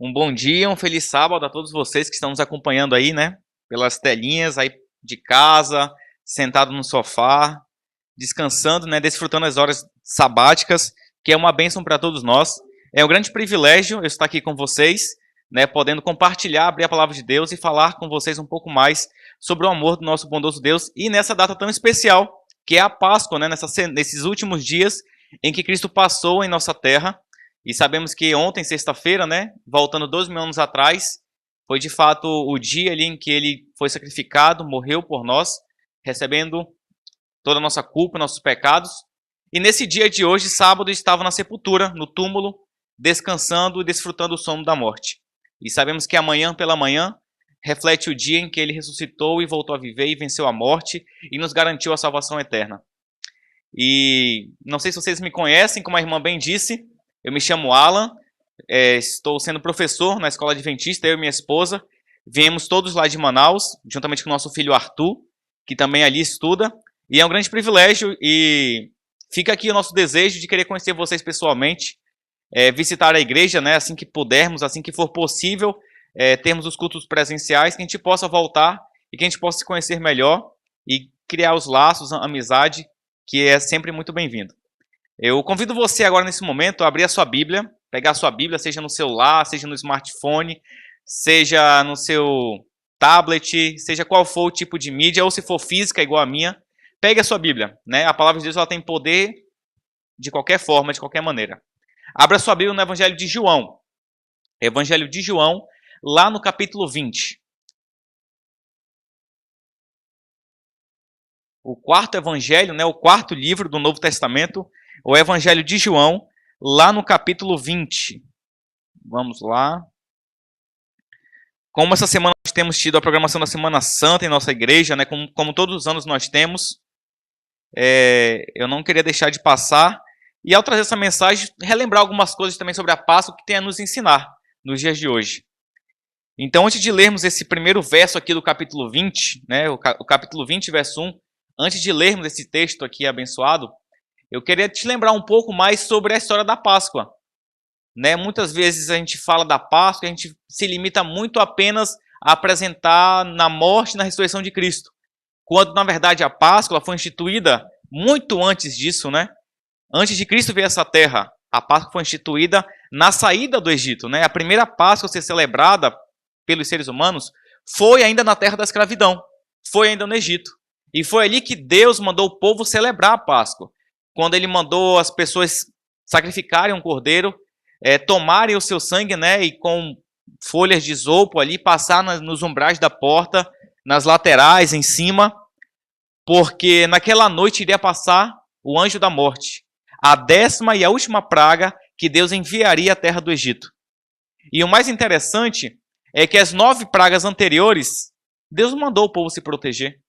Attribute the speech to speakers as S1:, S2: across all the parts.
S1: Um bom dia, um feliz sábado a todos vocês que estão nos acompanhando aí, né? Pelas telinhas aí de casa, sentado no sofá, descansando, né? Desfrutando as horas sabáticas, que é uma bênção para todos nós. É um grande privilégio eu estar aqui com vocês, né? Podendo compartilhar, abrir a palavra de Deus e falar com vocês um pouco mais sobre o amor do nosso bondoso Deus e nessa data tão especial, que é a Páscoa, né? Nesses últimos dias em que Cristo passou em nossa terra. E sabemos que ontem, sexta-feira, né, voltando 2.000 anos atrás, foi de fato o dia ali em que ele foi sacrificado, morreu por nós, recebendo toda a nossa culpa, nossos pecados. E nesse dia de hoje, sábado, estava na sepultura, no túmulo, descansando e desfrutando o sono da morte. E sabemos que amanhã pela manhã reflete o dia em que ele ressuscitou e voltou a viver e venceu a morte e nos garantiu a salvação eterna. E não sei se vocês me conhecem, como a irmã bem disse, eu me chamo Alan, estou sendo professor na Escola Adventista, eu e minha esposa. Viemos todos lá de Manaus, juntamente com o nosso filho Arthur, que também ali estuda. E é um grande privilégio e fica aqui o nosso desejo de querer conhecer vocês pessoalmente, visitar a igreja, né, assim que pudermos, assim que for possível, termos os cultos presenciais, que a gente possa voltar e que a gente possa se conhecer melhor e criar os laços, a amizade, que é sempre muito bem-vindo. Eu convido você agora, nesse momento, a abrir a sua Bíblia, pegar a sua Bíblia, seja no celular, seja no smartphone, seja no seu tablet, seja qual for o tipo de mídia, ou se for física, igual a minha, pegue a sua Bíblia, né? A palavra de Deus ela tem poder de qualquer forma, de qualquer maneira. Abra a sua Bíblia no Evangelho de João. Evangelho de João, lá no capítulo 20. O quarto evangelho, né, o quarto livro do Novo Testamento, o Evangelho de João, lá no capítulo 20. Vamos lá. Como essa semana nós temos tido a programação da Semana Santa em nossa igreja, né, como todos os anos nós temos, eu não queria deixar de passar. E ao trazer essa mensagem, relembrar algumas coisas também sobre a Páscoa que tem a nos ensinar nos dias de hoje. Então, antes de lermos esse primeiro verso aqui do capítulo 20, né, o capítulo 20, verso 1, antes de lermos esse texto aqui abençoado, eu queria te lembrar um pouco mais sobre a história da Páscoa. Né? Muitas vezes a gente fala da Páscoa, a gente se limita muito apenas a apresentar na morte e na ressurreição de Cristo. Quando, na verdade, a Páscoa foi instituída muito antes disso, né? Antes de Cristo vir a essa terra, a Páscoa foi instituída na saída do Egito. Né? A primeira Páscoa a ser celebrada pelos seres humanos foi ainda na terra da escravidão, foi ainda no Egito. E foi ali que Deus mandou o povo celebrar a Páscoa. Quando ele mandou as pessoas sacrificarem um cordeiro, tomarem o seu sangue, né, e com folhas de isopo ali, passar nos umbrais da porta, nas laterais, em cima, porque naquela noite iria passar o anjo da morte, a 10ª e a última praga que Deus enviaria à terra do Egito. E o mais interessante é que as 9 pragas anteriores, Deus não mandou o povo se proteger.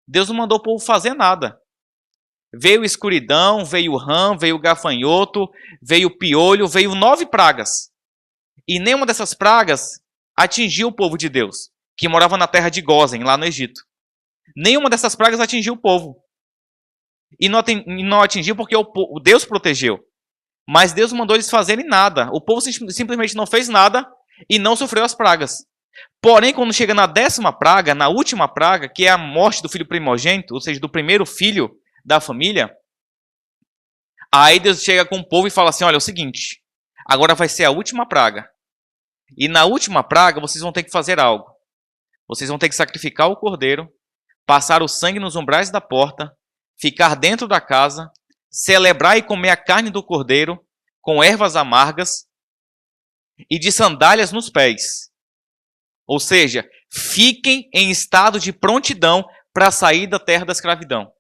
S1: Deus não mandou o povo fazer nada. Veio escuridão, veio rã, veio gafanhoto, veio piolho, veio 9 pragas. E nenhuma dessas pragas atingiu o povo de Deus, que morava na terra de Gósen, lá no Egito. Nenhuma dessas pragas atingiu o povo. E não atingiu porque o Deus protegeu. Mas Deus mandou eles fazerem nada. O povo simplesmente não fez nada e não sofreu as pragas. Porém, quando chega na 10ª praga, na última praga, que é a morte do filho primogênito, ou seja, do primeiro filho da família, aí Deus chega com o povo e fala assim, olha, é o seguinte, agora vai ser a última praga. E na última praga vocês vão ter que fazer algo. Vocês vão ter que sacrificar o cordeiro, passar o sangue nos umbrais da porta, ficar dentro da casa, celebrar e comer a carne do cordeiro com ervas amargas e de sandálias nos pés. Ou seja, fiquem em estado de prontidão para sair da terra da escravidão.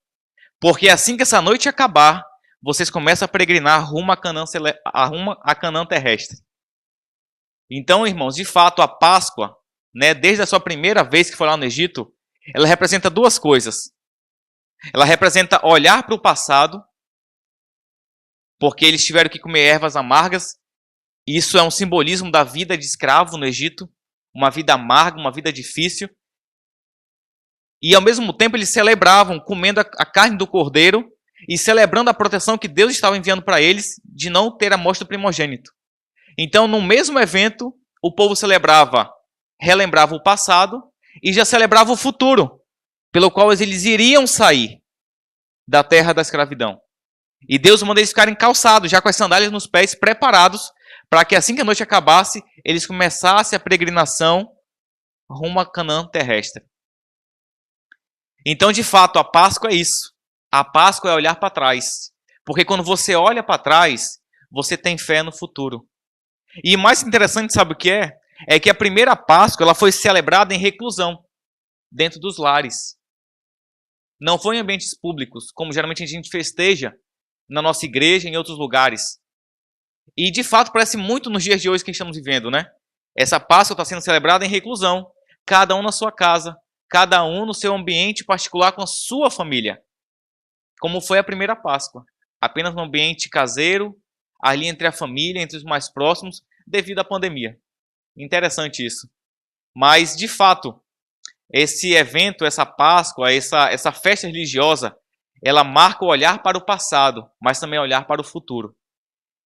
S1: Porque assim que essa noite acabar, vocês começam a peregrinar rumo a Canaã terrestre. Então, irmãos, de fato, a Páscoa, né, desde a sua primeira vez que foi lá no Egito, ela representa 2 coisas. Ela representa olhar para o passado, porque eles tiveram que comer ervas amargas. E isso é um simbolismo da vida de escravo no Egito, uma vida amarga, uma vida difícil. E ao mesmo tempo eles celebravam comendo a carne do cordeiro e celebrando a proteção que Deus estava enviando para eles de não ter a morte do primogênito. Então, no mesmo evento, o povo relembrava o passado e já celebrava o futuro, pelo qual eles iriam sair da terra da escravidão. E Deus manda eles ficarem calçados, já com as sandálias nos pés, preparados para que assim que a noite acabasse, eles começassem a peregrinação rumo a Canaã terrestre. Então, de fato, a Páscoa é isso. A Páscoa é olhar para trás. Porque quando você olha para trás, você tem fé no futuro. E mais interessante, sabe o que é? É que a primeira Páscoa ela foi celebrada em reclusão, dentro dos lares. Não foi em ambientes públicos, como geralmente a gente festeja na nossa igreja e em outros lugares. E, de fato, parece muito nos dias de hoje que estamos vivendo, né? Essa Páscoa está sendo celebrada em reclusão, cada um na sua casa, cada um no seu ambiente particular com a sua família. Como foi a primeira Páscoa. Apenas no ambiente caseiro, ali entre a família, entre os mais próximos, devido à pandemia. Interessante isso. Mas, de fato, esse evento, essa Páscoa, essa festa religiosa, ela marca o olhar para o passado, mas também olhar para o futuro.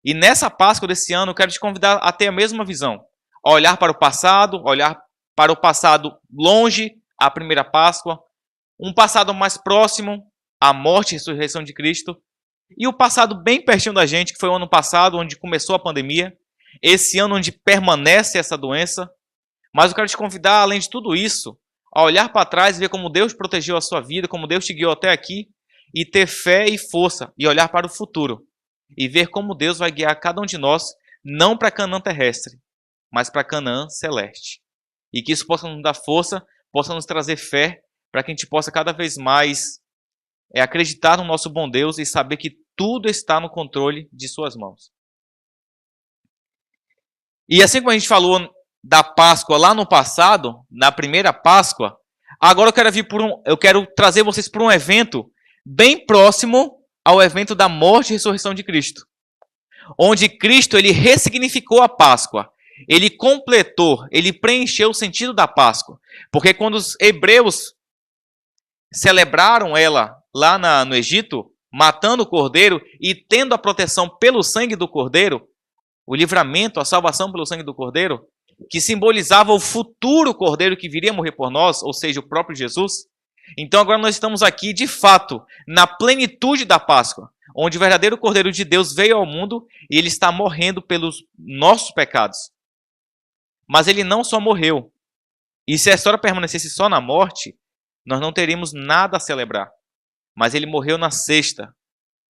S1: E nessa Páscoa desse ano, eu quero te convidar a ter a mesma visão. A olhar para o passado, olhar para o passado longe, a primeira Páscoa, um passado mais próximo, a morte e ressurreição de Cristo, e o passado bem pertinho da gente, que foi o ano passado, onde começou a pandemia, esse ano onde permanece essa doença. Mas eu quero te convidar, além de tudo isso, a olhar para trás e ver como Deus protegeu a sua vida, como Deus te guiou até aqui, e ter fé e força, e olhar para o futuro, e ver como Deus vai guiar cada um de nós, não para Canaã terrestre, mas para Canaã celeste. E que isso possa nos dar força, possa nos trazer fé, para que a gente possa cada vez mais acreditar no nosso bom Deus e saber que tudo está no controle de suas mãos. E assim como a gente falou da Páscoa lá no passado, na primeira Páscoa, agora eu quero trazer vocês para um evento bem próximo ao evento da morte e ressurreição de Cristo. Onde Cristo ele ressignificou a Páscoa. Ele completou, ele preencheu o sentido da Páscoa. Porque quando os hebreus celebraram ela lá no Egito, matando o cordeiro e tendo a proteção pelo sangue do cordeiro, o livramento, a salvação pelo sangue do cordeiro, que simbolizava o futuro cordeiro que viria morrer por nós, ou seja, o próprio Jesus. Então agora nós estamos aqui, de fato, na plenitude da Páscoa, onde o verdadeiro cordeiro de Deus veio ao mundo e ele está morrendo pelos nossos pecados. Mas ele não só morreu. E se a história permanecesse só na morte, nós não teríamos nada a celebrar. Mas ele morreu na sexta,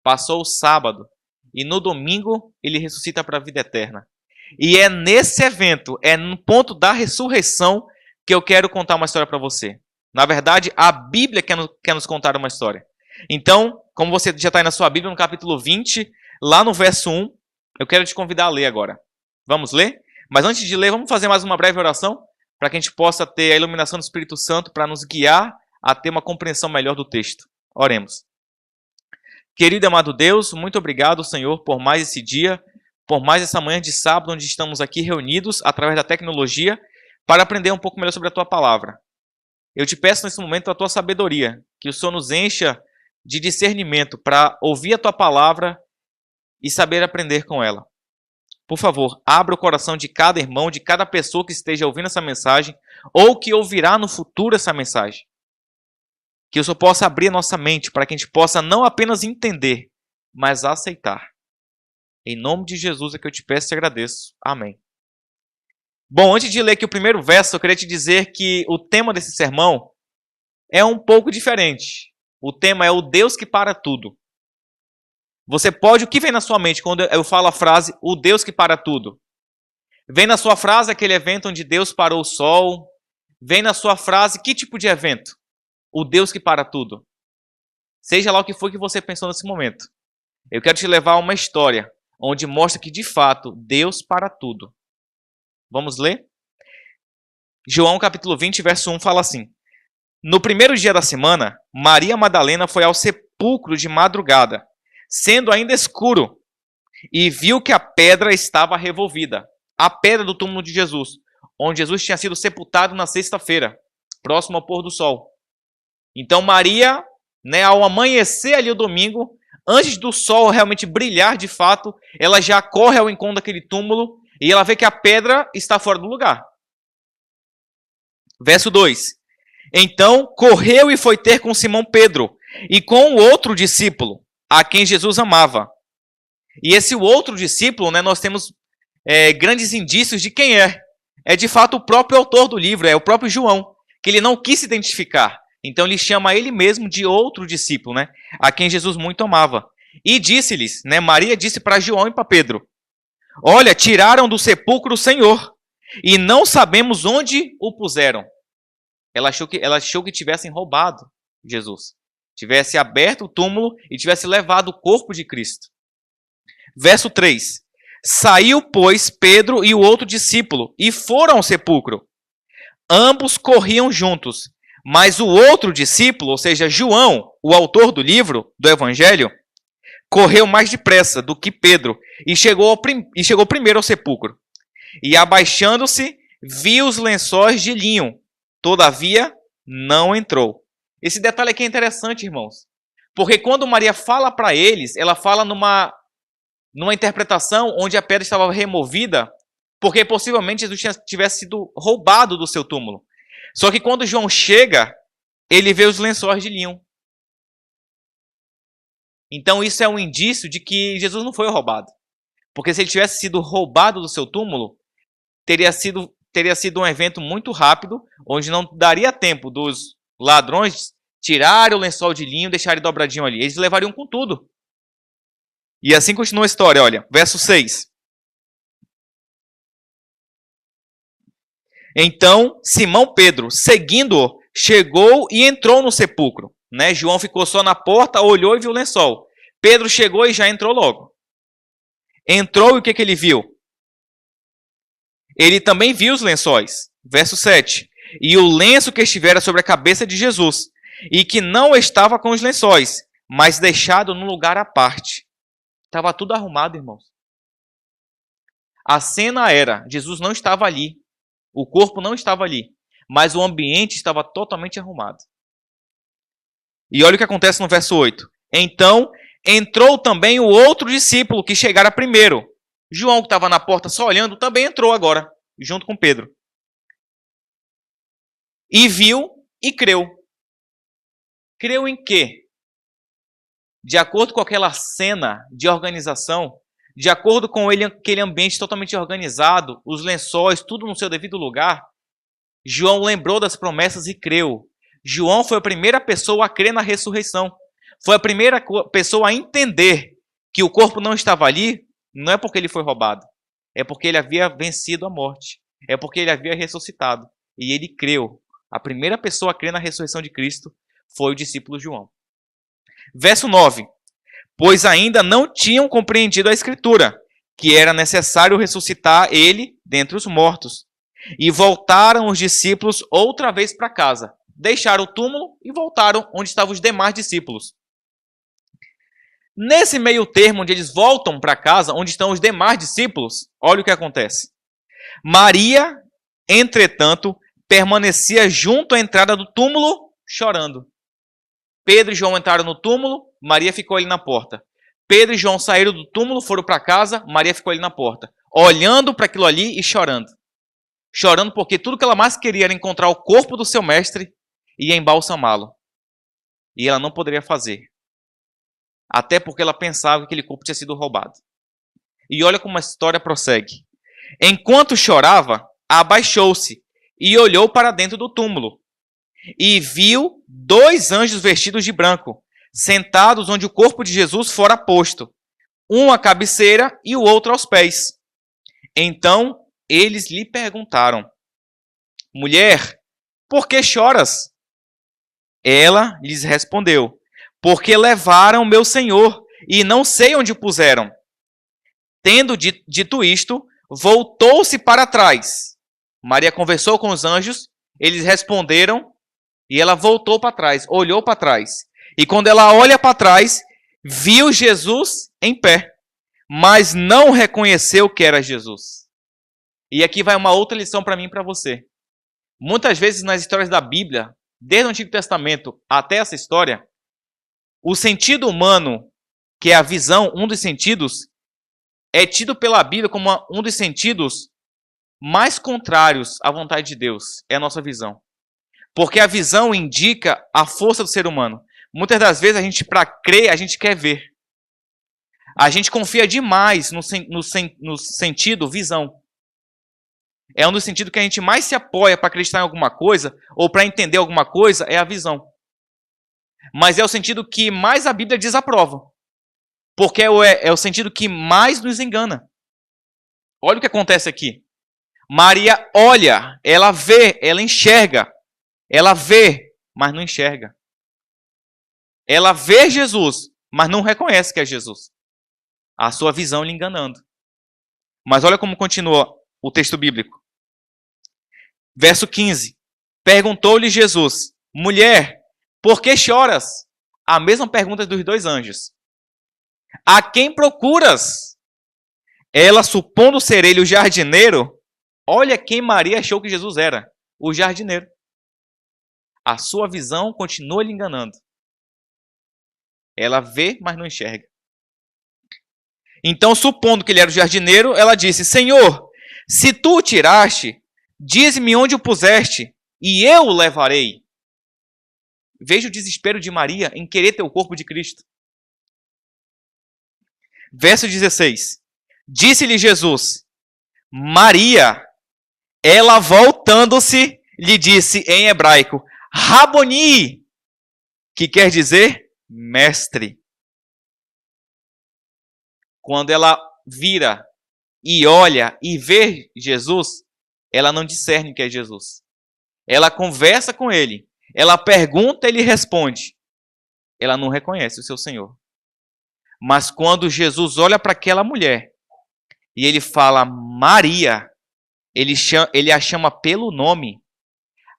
S1: passou o sábado, e no domingo ele ressuscita para a vida eterna. E é nesse evento, é no ponto da ressurreição, que eu quero contar uma história para você. Na verdade, a Bíblia quer nos contar uma história. Então, como você já está aí na sua Bíblia, no capítulo 20, lá no verso 1, eu quero te convidar a ler agora. Vamos ler? Mas antes de ler, vamos fazer mais uma breve oração, para que a gente possa ter a iluminação do Espírito Santo, para nos guiar a ter uma compreensão melhor do texto. Oremos. Querido e amado Deus, muito obrigado, Senhor, por mais esse dia, por mais essa manhã de sábado, onde estamos aqui reunidos, através da tecnologia, para aprender um pouco melhor sobre a Tua Palavra. Eu te peço nesse momento a Tua sabedoria, que o Senhor nos encha de discernimento para ouvir a Tua Palavra e saber aprender com ela. Por favor, abra o coração de cada irmão, de cada pessoa que esteja ouvindo essa mensagem, ou que ouvirá no futuro essa mensagem. Que o Senhor possa abrir a nossa mente para que a gente possa não apenas entender, mas aceitar. Em nome de Jesus é que eu te peço e te agradeço. Amém. Bom, antes de ler aqui o primeiro verso, eu queria te dizer que o tema desse sermão é um pouco diferente. O tema é o Deus que para tudo. O que vem na sua mente quando eu falo a frase, o Deus que para tudo? Vem na sua frase aquele evento onde Deus parou o sol? Vem na sua frase que tipo de evento? O Deus que para tudo. Seja lá o que for que você pensou nesse momento. Eu quero te levar a uma história onde mostra que, de fato, Deus para tudo. Vamos ler? João capítulo 20, verso 1 fala assim. No primeiro dia da semana, Maria Madalena foi ao sepulcro de madrugada, sendo ainda escuro, e viu que a pedra estava revolvida. A pedra do túmulo de Jesus, onde Jesus tinha sido sepultado na sexta-feira, próximo ao pôr do sol. Então Maria, ao amanhecer ali o domingo, antes do sol realmente brilhar de fato, ela já corre ao encontro daquele túmulo E ela vê que a pedra está fora do lugar. Verso 2. Então correu e foi ter com Simão Pedro e com o outro discípulo, a quem Jesus amava. E esse outro discípulo, né, nós temos grandes indícios de quem é. É de fato o próprio autor do livro, é o próprio João, que ele não quis se identificar. Então ele chama ele mesmo de outro discípulo, né, a quem Jesus muito amava. E disse-lhes, né, Maria disse para João e para Pedro: olha, tiraram do sepulcro o Senhor, e não sabemos onde o puseram. Ela achou que tivessem roubado Jesus. Tivesse aberto o túmulo e tivesse levado o corpo de Cristo. Verso 3. Saiu, pois, Pedro e o outro discípulo, e foram ao sepulcro. Ambos corriam juntos, mas o outro discípulo, ou seja, João, o autor do livro, do Evangelho, correu mais depressa do que Pedro, e chegou primeiro ao sepulcro. E abaixando-se, viu os lençóis de linho, todavia não entrou. Esse detalhe aqui é interessante, irmãos, porque quando Maria fala para eles, ela fala numa interpretação onde a pedra estava removida, porque possivelmente Jesus tivesse sido roubado do seu túmulo. Só que quando João chega, ele vê os lençóis de linho. Então isso é um indício de que Jesus não foi roubado. Porque se ele tivesse sido roubado do seu túmulo, teria sido um evento muito rápido, onde não daria tempo dos ladrões tirarem o lençol de linho e deixarem dobradinho ali. Eles levariam com tudo. E assim continua a história, olha, verso 6. Então, Simão Pedro, seguindo-o, chegou e entrou no sepulcro. Né? João ficou só na porta, olhou e viu o lençol. Pedro chegou e já entrou logo. Entrou e o que ele viu? Ele também viu os lençóis. Verso 7. E o lenço que estivera sobre a cabeça de Jesus, e que não estava com os lençóis, mas deixado num lugar à parte. Estava tudo arrumado, irmãos. A cena era, Jesus não estava ali, o corpo não estava ali, mas o ambiente estava totalmente arrumado. E olha o que acontece no verso 8. Então, entrou também o outro discípulo que chegara primeiro. João, que estava na porta só olhando, também entrou agora, junto com Pedro. E viu e creu. Creu em quê? De acordo com aquela cena de organização, de acordo com aquele ambiente totalmente organizado, os lençóis, tudo no seu devido lugar, João lembrou das promessas e creu. João foi a primeira pessoa a crer na ressurreição. Foi a primeira pessoa a entender que o corpo não estava ali, não é porque ele foi roubado, é porque ele havia vencido a morte, é porque ele havia ressuscitado. E ele creu. A primeira pessoa a crer na ressurreição de Cristo foi o discípulo João. Verso 9. Pois ainda não tinham compreendido a Escritura, que era necessário ressuscitar ele dentre os mortos. E voltaram os discípulos outra vez para casa. Deixaram o túmulo e voltaram onde estavam os demais discípulos. Nesse meio termo, onde eles voltam para casa, onde estão os demais discípulos, olha o que acontece. Maria, entretanto, permanecia junto à entrada do túmulo, chorando. Pedro e João entraram no túmulo, Maria ficou ali na porta. Pedro e João saíram do túmulo, foram para casa, Maria ficou ali na porta, olhando para aquilo ali e chorando. Chorando porque tudo que ela mais queria era encontrar o corpo do seu mestre e embalsamá-lo. E ela não poderia fazer. Até porque ela pensava que aquele corpo tinha sido roubado. E olha como a história prossegue. Enquanto chorava, abaixou-se e olhou para dentro do túmulo. E viu 2 anjos vestidos de branco, sentados onde o corpo de Jesus fora posto, um à cabeceira e o outro aos pés. Então eles lhe perguntaram: mulher, por que choras? Ela lhes respondeu: porque levaram meu Senhor e não sei onde o puseram. Tendo dito isto, voltou-se para trás. Maria conversou com os anjos, eles responderam e ela voltou para trás, olhou para trás. E quando ela olha para trás, viu Jesus em pé, mas não reconheceu que era Jesus. E aqui vai uma outra lição para mim e para você. Muitas vezes nas histórias da Bíblia, desde o Antigo Testamento até essa história, o sentido humano, que é a visão, um dos sentidos, é tido pela Bíblia como um dos sentidos mais contrários à vontade de Deus. É a nossa visão. Porque a visão indica a força do ser humano. Muitas das vezes, a gente, para crer, a gente quer ver. A gente confia demais no sentido visão. É um dos sentidos que a gente mais se apoia para acreditar em alguma coisa, ou para entender alguma coisa, é a visão. Mas é o sentido que mais a Bíblia desaprova. Porque é o sentido que mais nos engana. Olha o que acontece aqui. Maria olha, ela vê, ela enxerga. Ela vê, mas não enxerga. Ela vê Jesus, mas não reconhece que é Jesus. A sua visão lhe enganando. Mas olha como continua o texto bíblico. Verso 15. Perguntou-lhe Jesus: mulher, por que choras? A mesma pergunta dos dois anjos. A quem procuras? Ela, supondo ser ele o jardineiro, olha quem Maria achou que Jesus era: o jardineiro. A sua visão continua lhe enganando. Ela vê, mas não enxerga. Então, supondo que ele era o jardineiro, ela disse: Senhor, se tu o tiraste, dize-me onde o puseste, e eu o levarei. Veja o desespero de Maria em querer ter o corpo de Cristo. Verso 16. Disse-lhe Jesus: Maria. Ela, voltando-se, lhe disse em hebraico: Raboni, que quer dizer mestre. Quando ela vira e olha e vê Jesus, ela não discerne que é Jesus. Ela conversa com ele, ela pergunta, ele responde. Ela não reconhece o seu Senhor. Mas quando Jesus olha para aquela mulher e ele fala Maria, ele a chama pelo nome.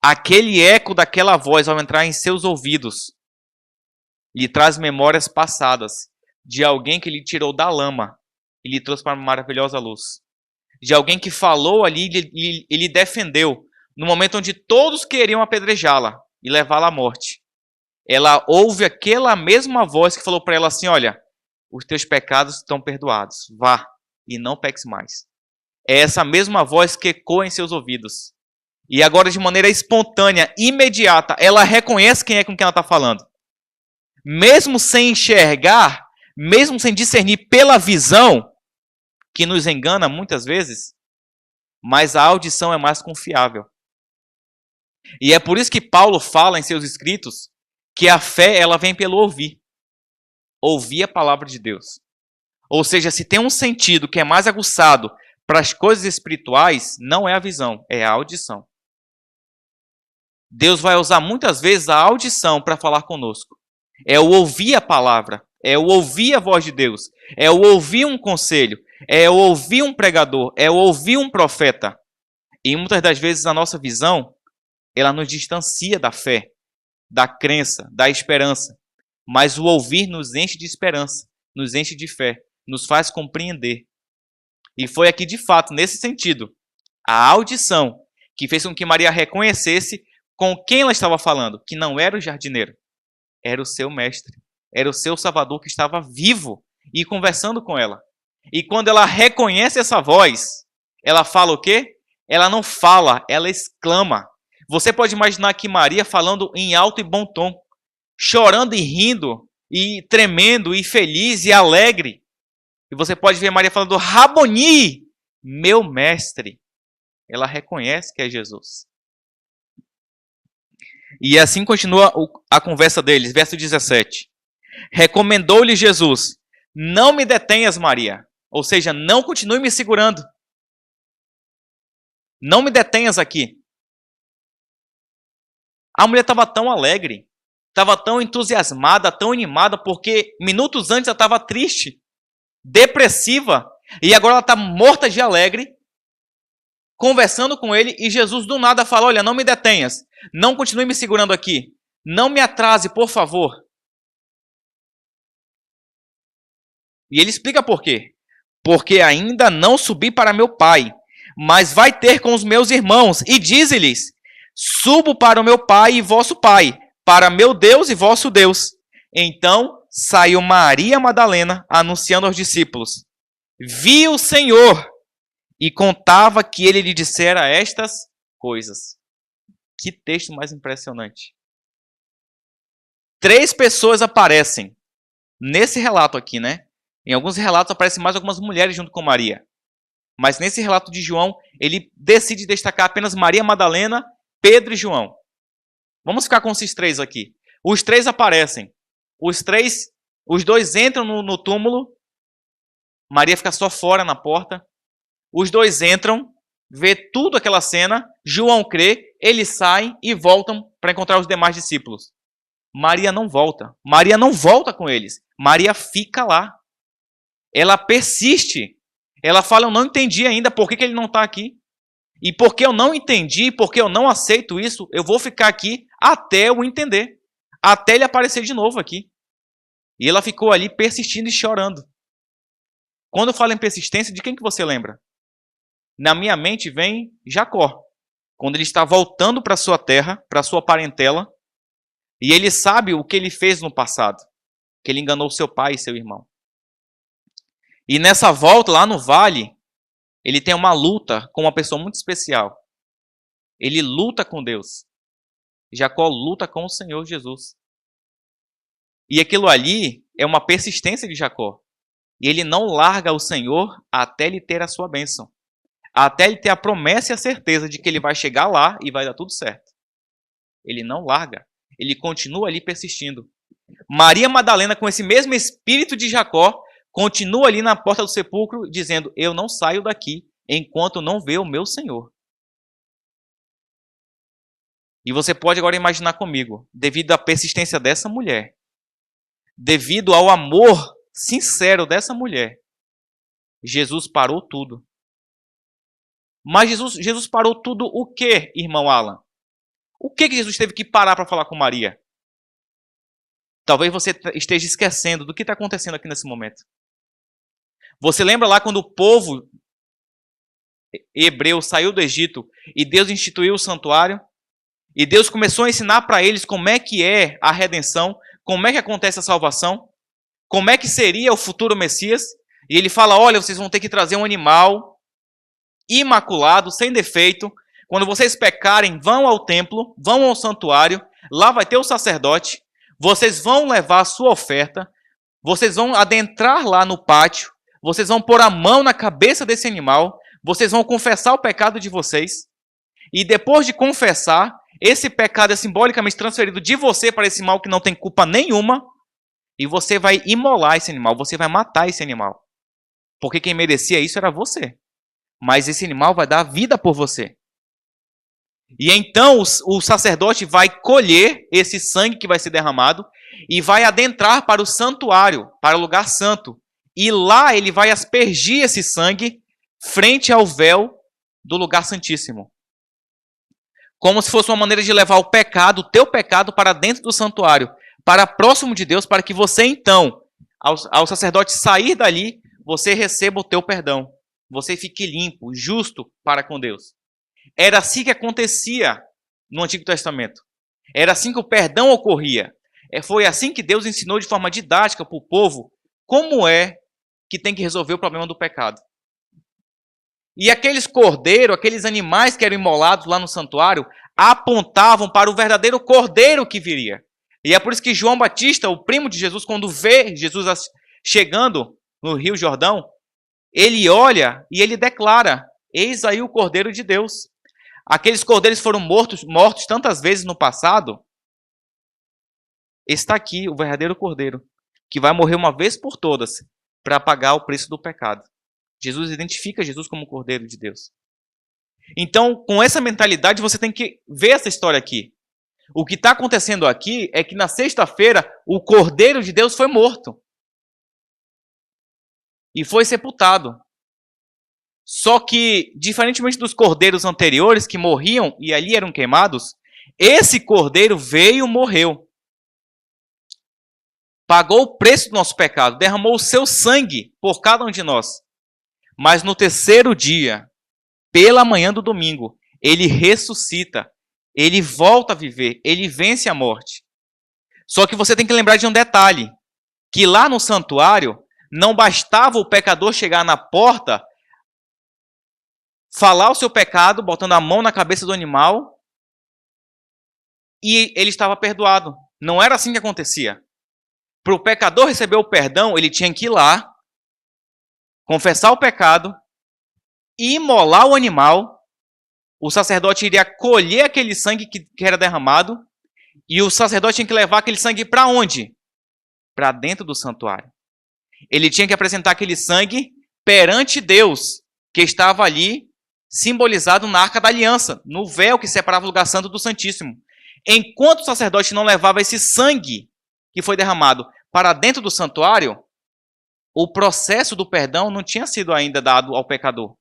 S1: Aquele eco daquela voz, ao entrar em seus ouvidos, lhe traz memórias passadas de alguém que lhe tirou da lama e lhe trouxe para uma maravilhosa luz. De alguém que falou ali e lhe defendeu no momento onde todos queriam apedrejá-la e levá-la à morte. Ela ouve aquela mesma voz que falou para ela assim: olha, os teus pecados estão perdoados, vá e não peques mais. É essa mesma voz que ecoa em seus ouvidos. E agora, de maneira espontânea, imediata, ela reconhece quem é com quem ela está falando. Mesmo sem enxergar, mesmo sem discernir pela visão, que nos engana muitas vezes, mas a audição é mais confiável. E é por isso que Paulo fala em seus escritos que a fé, ela vem pelo ouvir. Ouvir a palavra de Deus. Ou seja, se tem um sentido que é mais aguçado para as coisas espirituais, não é a visão, é a audição. Deus vai usar muitas vezes a audição para falar conosco. É o ouvir a palavra, é o ouvir a voz de Deus, é o ouvir um conselho, é o ouvir um pregador, é o ouvir um profeta. E muitas das vezes a nossa visão, ela nos distancia da fé, da crença, da esperança. Mas o ouvir nos enche de esperança, nos enche de fé, nos faz compreender. E foi aqui, de fato, nesse sentido, a audição que fez com que Maria reconhecesse com quem ela estava falando, que não era o jardineiro, era o seu mestre, era o seu Salvador que estava vivo e conversando com ela. E quando ela reconhece essa voz, ela fala o quê? Ela não fala, ela exclama. Você pode imaginar que Maria falando em alto e bom tom, chorando e rindo, e tremendo, e feliz, e alegre. E você pode ver Maria falando, Raboni, meu mestre. Ela reconhece que é Jesus. E assim continua a conversa deles, verso 17. Recomendou-lhe Jesus, não me detenhas, Maria. Ou seja, não continue me segurando. Não me detenhas aqui. A mulher estava tão alegre, estava tão entusiasmada, tão animada, porque minutos antes ela estava triste, depressiva, e agora ela está morta de alegre, conversando com ele, e Jesus do nada fala, olha, não me detenhas, não continue me segurando aqui, não me atrase, por favor. E ele explica por quê. Porque ainda não subi para meu pai, mas vai ter com os meus irmãos, e dize-lhes, subo para o meu pai e vosso pai, para meu Deus e vosso Deus. Então saiu Maria Madalena, anunciando aos discípulos, viu o Senhor e contava que ele lhe dissera estas coisas. Que texto mais impressionante. 3 pessoas aparecem nesse relato aqui, né? Em alguns relatos aparecem mais algumas mulheres junto com Maria. Mas nesse relato de João, ele decide destacar apenas Maria Madalena, Pedro e João. Vamos ficar com esses 3 aqui. Os 3 aparecem. Os 2 entram no túmulo. Maria fica só fora na porta. Os 2 entram, vê tudo aquela cena. João crê, eles saem e voltam para encontrar os demais discípulos. Maria não volta. Maria não volta com eles. Maria fica lá. Ela persiste. Ela fala, eu não entendi ainda por que ele não está aqui. E porque eu não entendi, porque eu não aceito isso, eu vou ficar aqui até eu entender. Até ele aparecer de novo aqui. E ela ficou ali persistindo e chorando. Quando eu falo em persistência, de quem que você lembra? Na minha mente vem Jacó. Quando ele está voltando para sua terra, para sua parentela, e ele sabe o que ele fez no passado. Que ele enganou seu pai e seu irmão. E nessa volta, lá no vale, ele tem uma luta com uma pessoa muito especial. Ele luta com Deus. Jacó luta com o Senhor Jesus. E aquilo ali é uma persistência de Jacó. E ele não larga o Senhor até ele ter a sua bênção. Até ele ter a promessa e a certeza de que ele vai chegar lá e vai dar tudo certo. Ele não larga. Ele continua ali persistindo. Maria Madalena, com esse mesmo espírito de Jacó, continua ali na porta do sepulcro, dizendo, eu não saio daqui enquanto não ver o meu Senhor. E você pode agora imaginar comigo, devido à persistência dessa mulher, devido ao amor sincero dessa mulher, Jesus parou tudo. Mas Jesus parou tudo o quê, irmão Alan? O que Jesus teve que parar para falar com Maria? Talvez você esteja esquecendo do que está acontecendo aqui nesse momento. Você lembra lá quando o povo hebreu saiu do Egito e Deus instituiu o santuário? E Deus começou a ensinar para eles como é que é a redenção, como é que acontece a salvação, como é que seria o futuro Messias. E ele fala, olha, vocês vão ter que trazer um animal imaculado, sem defeito. Quando vocês pecarem, vão ao templo, vão ao santuário, lá vai ter o sacerdote, vocês vão levar a sua oferta, vocês vão adentrar lá no pátio, vocês vão pôr a mão na cabeça desse animal, vocês vão confessar o pecado de vocês, e depois de confessar, esse pecado é simbolicamente transferido de você para esse animal que não tem culpa nenhuma, e você vai imolar esse animal, você vai matar esse animal. Porque quem merecia isso era você. Mas esse animal vai dar vida por você. E então o sacerdote vai colher esse sangue que vai ser derramado e vai adentrar para o santuário, para o lugar santo. E lá ele vai aspergir esse sangue frente ao véu do lugar santíssimo. Como se fosse uma maneira de levar o pecado, o teu pecado, para dentro do santuário, para próximo de Deus, para que você então, ao sacerdote sair dali, você receba o teu perdão. Você fique limpo, justo para com Deus. Era assim que acontecia no Antigo Testamento. Era assim que o perdão ocorria. Foi assim que Deus ensinou de forma didática para o povo como é que tem que resolver o problema do pecado. E aqueles cordeiros, aqueles animais que eram imolados lá no santuário, apontavam para o verdadeiro cordeiro que viria. E é por isso que João Batista, o primo de Jesus, quando vê Jesus chegando no Rio Jordão, ele olha e ele declara, eis aí o Cordeiro de Deus. Aqueles cordeiros foram mortos tantas vezes no passado. Está aqui o verdadeiro Cordeiro, que vai morrer uma vez por todas para pagar o preço do pecado. Jesus identifica Jesus como o Cordeiro de Deus. Então, com essa mentalidade, você tem que ver essa história aqui. O que está acontecendo aqui é que na sexta-feira o Cordeiro de Deus foi morto. E foi sepultado. Só que, diferentemente dos cordeiros anteriores que morriam e ali eram queimados, esse cordeiro veio e morreu. Pagou o preço do nosso pecado, derramou o seu sangue por cada um de nós. Mas no terceiro dia, pela manhã do domingo, ele ressuscita, ele volta a viver, ele vence a morte. Só que você tem que lembrar de um detalhe, que lá no santuário Não bastava o pecador chegar na porta, falar o seu pecado, botando a mão na cabeça do animal, e ele estava perdoado. Não era assim que acontecia. Para o pecador receber o perdão, ele tinha que ir lá, confessar o pecado, imolar o animal, o sacerdote iria colher aquele sangue que era derramado, e o sacerdote tinha que levar aquele sangue para onde? Para dentro do santuário. Ele tinha que apresentar aquele sangue perante Deus, que estava ali simbolizado na Arca da Aliança, no véu que separava o lugar santo do Santíssimo. Enquanto o sacerdote não levava esse sangue que foi derramado para dentro do santuário, o processo do perdão não tinha sido ainda dado ao pecador.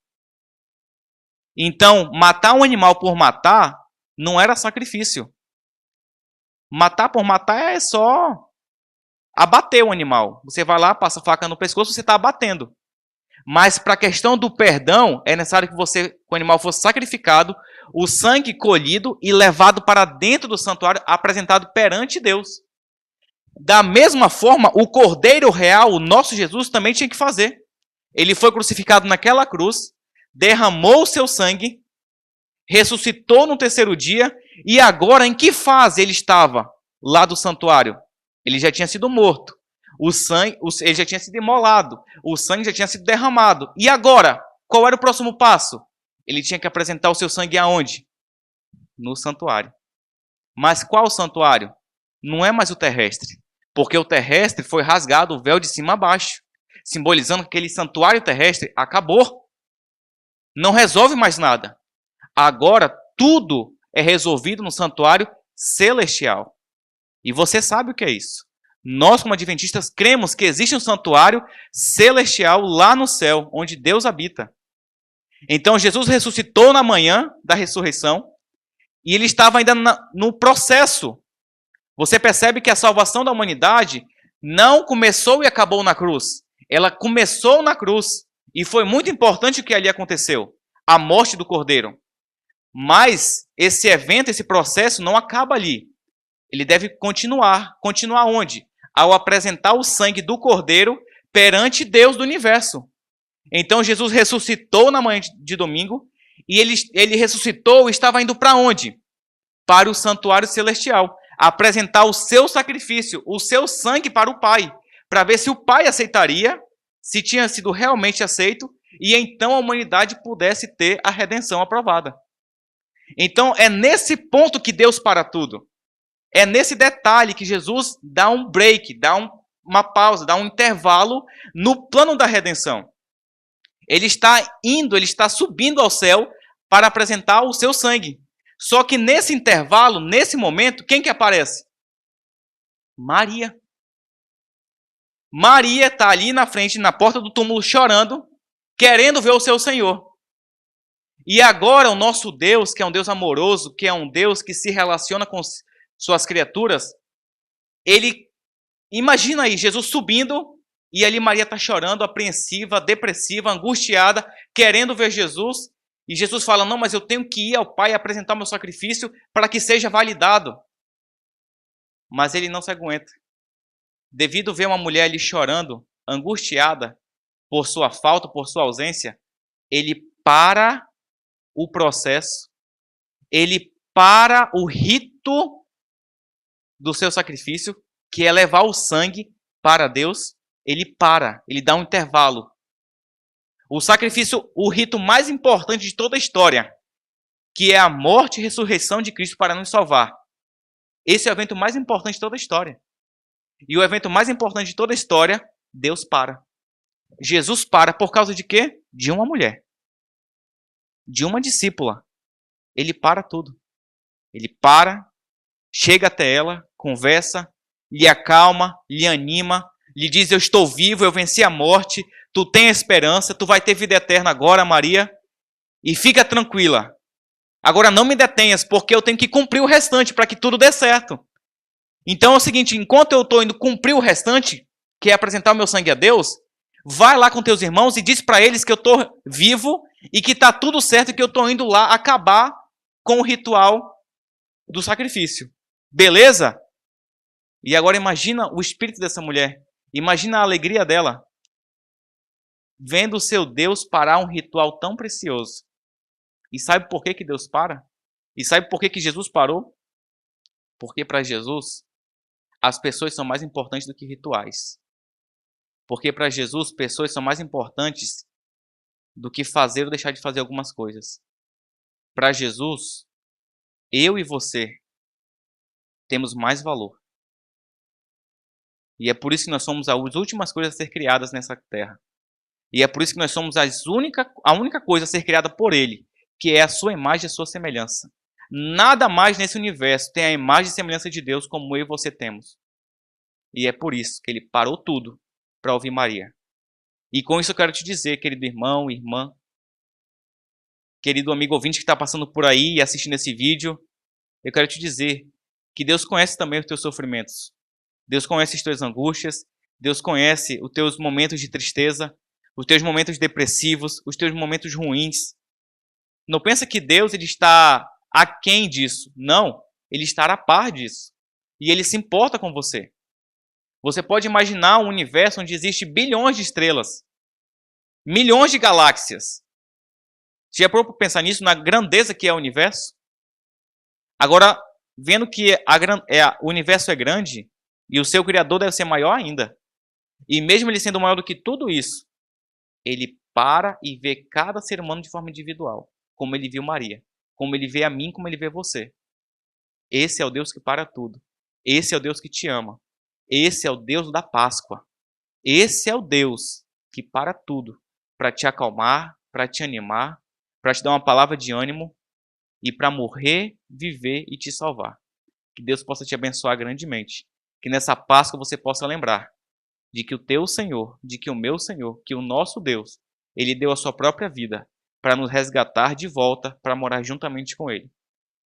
S1: Então, matar um animal por matar não era sacrifício. Matar por matar é só abater o animal. Você vai lá, passa a faca no pescoço, você está abatendo. Mas para a questão do perdão, é necessário que o animal fosse sacrificado, o sangue colhido e levado para dentro do santuário, apresentado perante Deus. Da mesma forma, o Cordeiro Real, o nosso Jesus, também tinha que fazer. Ele foi crucificado naquela cruz, derramou o seu sangue, ressuscitou no terceiro dia, e agora em que fase ele estava lá do santuário? Ele já tinha sido morto. Ele já tinha sido imolado, o sangue já tinha sido derramado. E agora, qual era o próximo passo? Ele tinha que apresentar o seu sangue aonde? No santuário. Mas qual santuário? Não é mais o terrestre, porque o terrestre foi rasgado o véu de cima a baixo, simbolizando que aquele santuário terrestre acabou. Não resolve mais nada. Agora tudo é resolvido no santuário celestial. E você sabe o que é isso. Nós, como adventistas, cremos que existe um santuário celestial lá no céu, onde Deus habita. Então, Jesus ressuscitou na manhã da ressurreição e ele estava ainda no processo. Você percebe que a salvação da humanidade não começou e acabou na cruz. Ela começou na cruz e foi muito importante o que ali aconteceu, a morte do Cordeiro. Mas esse evento, esse processo não acaba ali. Ele deve continuar. Continuar onde? Ao apresentar o sangue do Cordeiro perante Deus do universo. Então Jesus ressuscitou na manhã de domingo e ele ressuscitou e estava indo para onde? Para o santuário celestial. Apresentar o seu sacrifício, o seu sangue para o Pai, para ver se o Pai aceitaria, se tinha sido realmente aceito, e então a humanidade pudesse ter a redenção aprovada. Então é nesse ponto que Deus para tudo. É nesse detalhe que Jesus dá um break, dá uma pausa, dá um intervalo no plano da redenção. Ele está subindo ao céu para apresentar o seu sangue. Só que nesse intervalo, nesse momento, quem que aparece? Maria. Maria está ali na frente, na porta do túmulo, chorando, querendo ver o seu Senhor. E agora o nosso Deus, que é um Deus amoroso, que é um Deus que se relaciona com suas criaturas, ele, imagina aí, Jesus subindo, e ali Maria está chorando, apreensiva, depressiva, angustiada, querendo ver Jesus, e Jesus fala, não, mas eu tenho que ir ao Pai e apresentar meu sacrifício para que seja validado. Mas ele não se aguenta. Devido a ver uma mulher ali chorando, angustiada, por sua falta, por sua ausência, ele para o processo, ele para o rito do seu sacrifício, que é levar o sangue para Deus, ele dá um intervalo. O sacrifício, o rito mais importante de toda a história, que é a morte e ressurreição de Cristo para nos salvar. Esse é o evento mais importante de toda a história. E o evento mais importante de toda a história, Deus para. Jesus para por causa de quê? De uma mulher. De uma discípula. Ele para tudo. Ele para, chega até ela, conversa, lhe acalma, lhe anima, lhe diz, eu estou vivo, eu venci a morte, tu tem esperança, tu vai ter vida eterna agora, Maria, e fica tranquila. Agora não me detenhas, porque eu tenho que cumprir o restante para que tudo dê certo. Então é o seguinte, enquanto eu estou indo cumprir o restante, que é apresentar o meu sangue a Deus, vai lá com teus irmãos e diz para eles que eu estou vivo e que está tudo certo e que eu estou indo lá acabar com o ritual do sacrifício. Beleza? E agora imagina o espírito dessa mulher. Imagina a alegria dela. vendo o seu Deus parar um ritual tão precioso. E sabe por que Deus para? E sabe por que Jesus parou? Porque para Jesus, as pessoas são mais importantes do que rituais. Porque para Jesus, pessoas são mais importantes do que fazer ou deixar de fazer algumas coisas. Para Jesus, eu e você temos mais valor. E é por isso que nós somos as últimas coisas a ser criadas nessa terra. E é por isso que nós somos a única coisa a ser criada por Ele, que é a sua imagem e a sua semelhança. Nada mais nesse universo tem a imagem e semelhança de Deus como eu e você temos. E é por isso que Ele parou tudo para ouvir Maria. E com isso eu quero te dizer, querido irmão, irmã, querido amigo ouvinte que está passando por aí e assistindo esse vídeo, eu quero te dizer que Deus conhece também os teus sofrimentos. Deus conhece as tuas angústias. Deus conhece os teus momentos de tristeza, os teus momentos depressivos, os teus momentos ruins. Não pensa que Deus ele está aquém disso. Não, Ele está a par disso. E Ele se importa com você. Você pode imaginar um universo onde existe bilhões de estrelas, milhões de galáxias. Você já parou para pensar nisso, na grandeza que é o universo? Agora, vendo que o universo é grande, e o seu Criador deve ser maior ainda. E mesmo ele sendo maior do que tudo isso, ele para e vê cada ser humano de forma individual. Como ele viu Maria. Como ele vê a mim, como ele vê você. Esse é o Deus que para tudo. Esse é o Deus que te ama. Esse é o Deus da Páscoa. Esse é o Deus que para tudo. Para te acalmar, para te animar, para te dar uma palavra de ânimo e para morrer, viver e te salvar. Que Deus possa te abençoar grandemente. Que nessa Páscoa você possa lembrar de que o teu Senhor, de que o meu Senhor, que o nosso Deus, Ele deu a sua própria vida para nos resgatar de volta, para morar juntamente com Ele.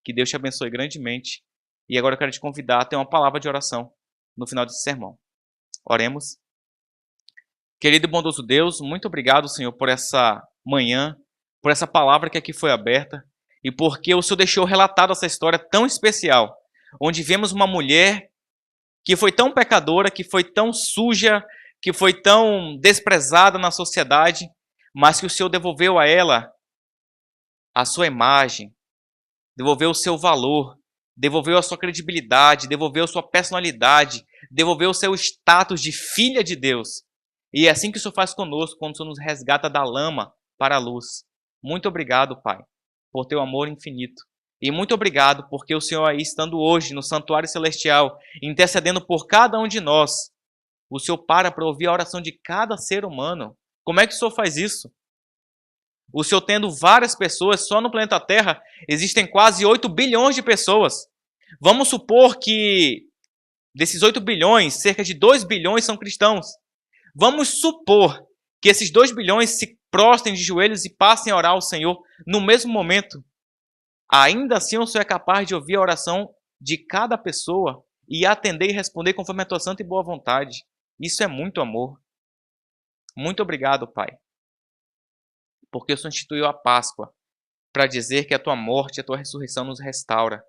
S1: Que Deus te abençoe grandemente. E agora eu quero te convidar a ter uma palavra de oração no final desse sermão. Oremos. Querido e bondoso Deus, muito obrigado, Senhor, por essa manhã, por essa palavra que aqui foi aberta e porque o Senhor deixou relatado essa história tão especial, onde vemos uma mulher que foi tão pecadora, que foi tão suja, que foi tão desprezada na sociedade, mas que o Senhor devolveu a ela a sua imagem, devolveu o seu valor, devolveu a sua credibilidade, devolveu a sua personalidade, devolveu o seu status de filha de Deus. E é assim que o Senhor faz conosco, quando o Senhor nos resgata da lama para a luz. Muito obrigado, Pai, por teu amor infinito. E muito obrigado porque o Senhor aí, estando hoje no santuário celestial, intercedendo por cada um de nós, o Senhor para ouvir a oração de cada ser humano. Como é que o Senhor faz isso? O Senhor tendo várias pessoas, só no planeta Terra existem quase 8 bilhões de pessoas. Vamos supor que desses 8 bilhões, cerca de 2 bilhões são cristãos. Vamos supor que esses 2 bilhões se prostrem de joelhos e passem a orar ao Senhor no mesmo momento. Ainda assim, o Senhor é capaz de ouvir a oração de cada pessoa e atender e responder conforme a tua santa e boa vontade. Isso é muito amor. Muito obrigado, Pai, porque o Senhor instituiu a Páscoa para dizer que a tua morte e a tua ressurreição nos restaura,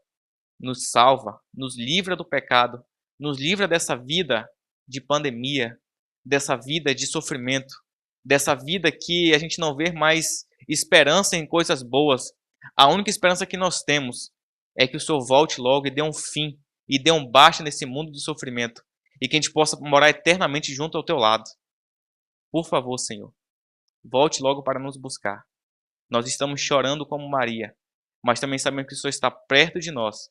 S1: nos salva, nos livra do pecado, nos livra dessa vida de pandemia, dessa vida de sofrimento, dessa vida que a gente não vê mais esperança em coisas boas. A única esperança que nós temos é que o Senhor volte logo e dê um fim, e dê um basta nesse mundo de sofrimento, e que a gente possa morar eternamente junto ao teu lado. Por favor, Senhor, volte logo para nos buscar. Nós estamos chorando como Maria, mas também sabemos que o Senhor está perto de nós,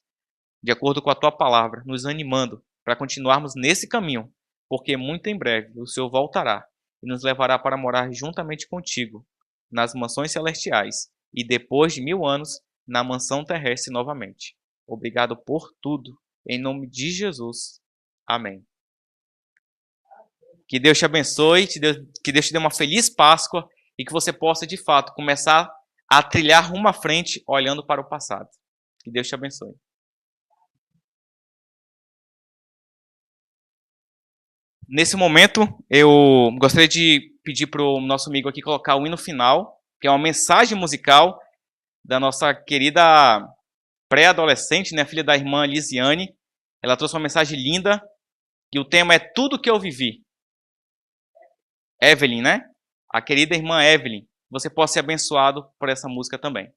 S1: de acordo com a tua palavra, nos animando para continuarmos nesse caminho, porque muito em breve o Senhor voltará e nos levará para morar juntamente contigo, nas mansões celestiais, e depois de 1000 anos, na mansão terrestre novamente. Obrigado por tudo, em nome de Jesus. Amém. Que Deus te abençoe, que Deus te dê uma feliz Páscoa e que você possa, de fato, começar a trilhar rumo à frente, olhando para o passado. Que Deus te abençoe. Nesse momento, eu gostaria de pedir para o nosso amigo aqui colocar o hino final, que é uma mensagem musical da nossa querida pré-adolescente, né, filha da irmã Lisiane. Ela trouxe uma mensagem linda, e o tema é Tudo que eu vivi. Evelyn, né? a querida irmã Evelyn, você possa ser abençoado por essa música também.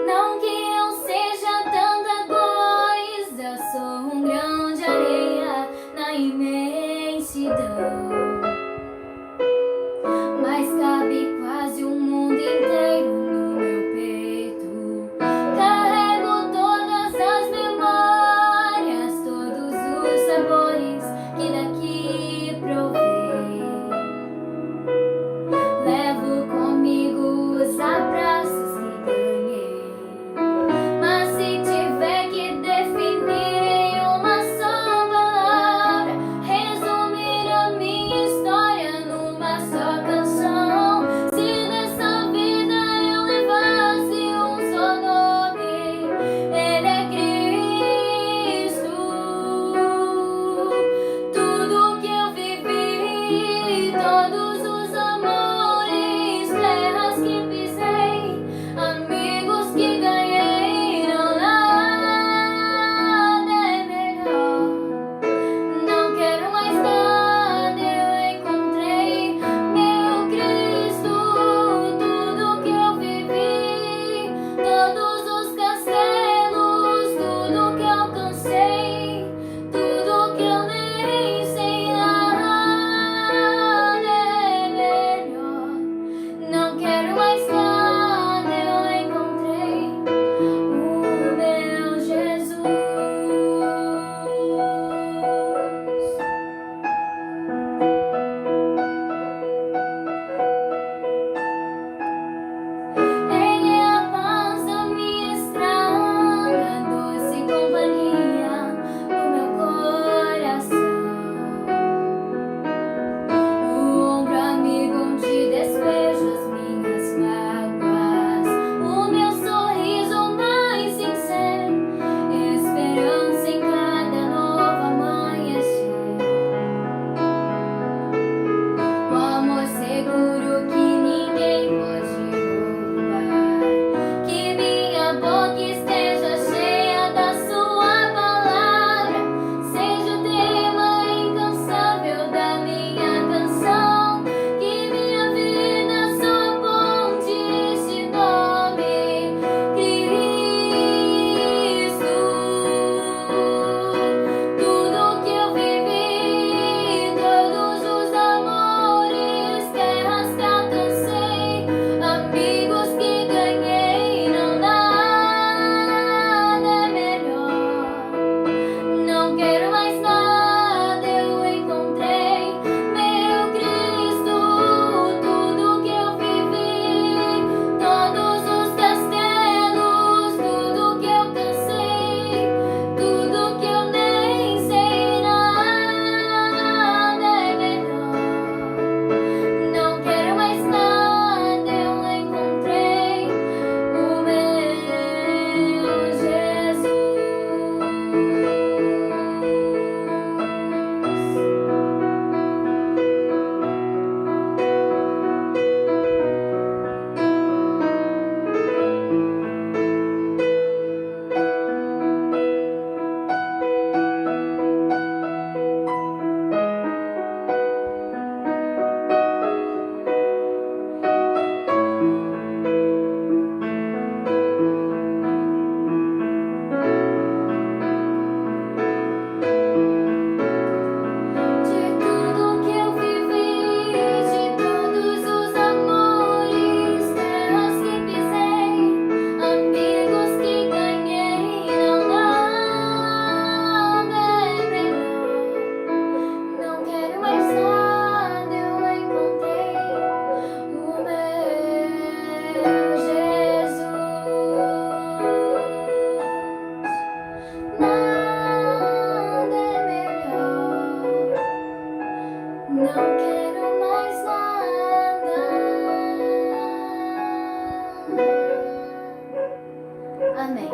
S2: Não que eu seja tanta coisa, sou um grão de areia na imensidão, mas cabe quase o mundo inteiro no meu peito. Carrego todas as memórias, todos os sabores que daqui provei. Levo comigo os abraços que ganhei, mas se tiver que definir em uma só palavra, resumir a minha história numa só canção, se nessa vida eu levasse um só nome, ele é Cristo. Tudo que eu vivi